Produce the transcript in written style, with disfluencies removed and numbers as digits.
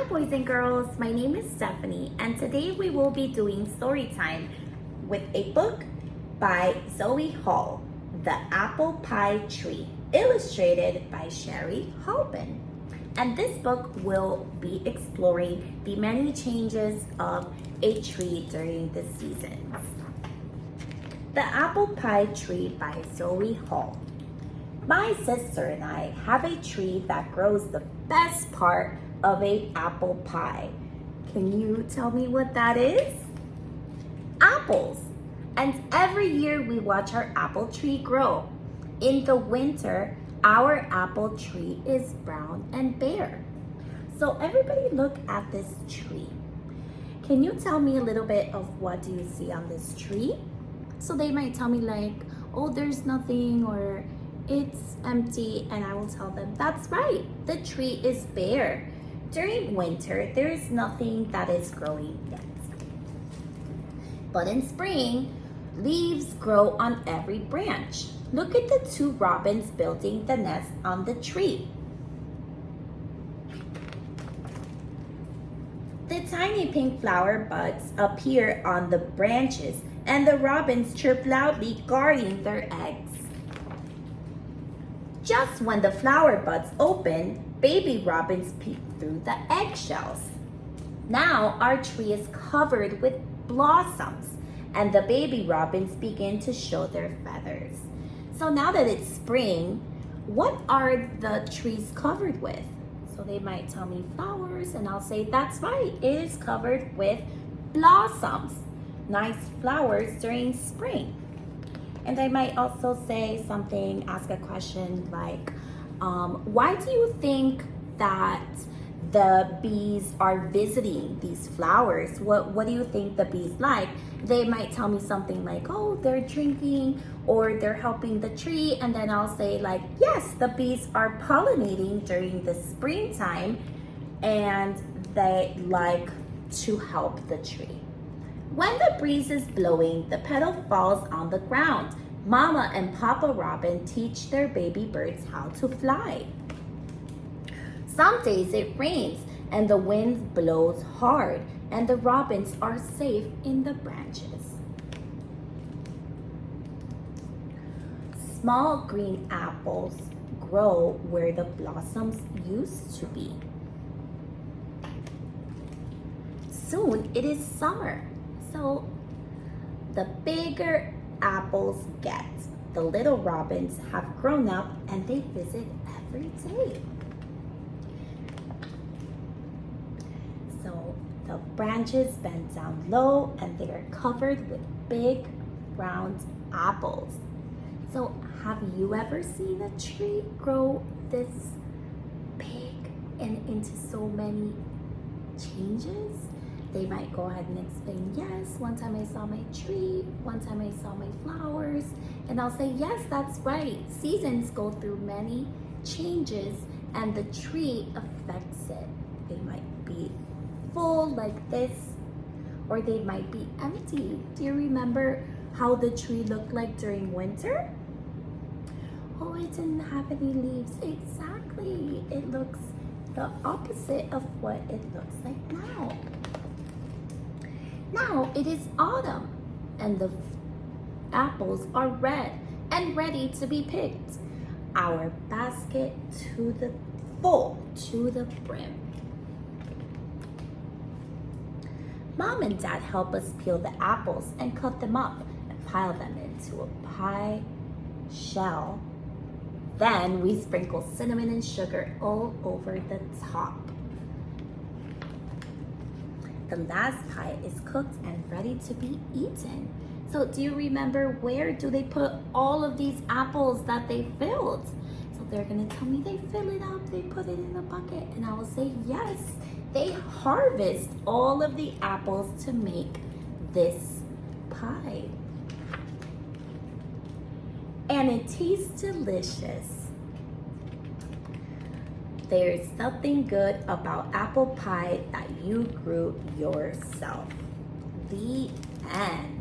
boys and girls, my name is Stephanie and today we will be doing story time with a book by Zoe Hall, The Apple Pie Tree, illustrated by Sherry Halpin. And this book will be exploring the many changes of a tree during the seasons. The Apple Pie Tree by Zoe Hall. My sister and I have a tree that grows the best part of an apple pie. Can you tell me what that is? Apples. And every year we watch our apple tree grow. In the winter, our apple tree is brown and bare. So everybody look at this tree. Can you tell me a little bit of what do you see on this tree? So they might tell me like, oh, there's nothing, or it's empty, and I will tell them, that's right, the tree is bare. During winter, there is nothing that is growing yet. But in spring, leaves grow on every branch. Look at the two robins building the nest on the tree. The tiny pink flower buds appear on the branches, and the robins chirp loudly, guarding their eggs. Just when the flower buds open, baby robins peek through the eggshells. Now our tree is covered with blossoms, and the baby robins begin to show their feathers. So now that it's spring, what are the trees covered with? So they might tell me flowers, and I'll say, that's right, it is covered with blossoms. Nice flowers during spring. And I might also say something, ask a question like, why do you think that the bees are visiting these flowers? What do you think the bees like? They might tell me something like, oh, they're drinking, or they're helping the tree. And then I'll say like, yes, the bees are pollinating during the springtime, and they like to help the tree. When the breeze is blowing, the petal falls on the ground. Mama and Papa Robin teach their baby birds how to fly. Some days it rains and the wind blows hard, and the robins are safe in the branches. Small green apples grow where the blossoms used to be. Soon it is summer, so the bigger apples get. The little robins have grown up and they visit every day. So the branches bend down low and they are covered with big round apples. So have you ever seen a tree grow this big and into so many changes? They might go ahead and explain, yes, one time I saw my tree, one time I saw my flowers, and I'll say, yes, that's right. Seasons go through many changes and the tree affects it. They might be full like this, or they might be empty. Do you remember how the tree looked like during winter? Oh, it didn't have any leaves. Exactly. It looks the opposite of what it looks like now. Now it is autumn and the apples are red and ready to be picked. Our basket full to the brim. Mom and Dad help us peel the apples and cut them up and pile them into a pie shell. Then we sprinkle cinnamon and sugar all over the top. The last pie is cooked and ready to be eaten. So do you remember, where do they put all of these apples that they filled? So they're gonna tell me they fill it up, they put it in a bucket, and I will say, yes, they harvest all of the apples to make this pie. And it tastes delicious. There's something good about apple pie that you grew yourself. The end.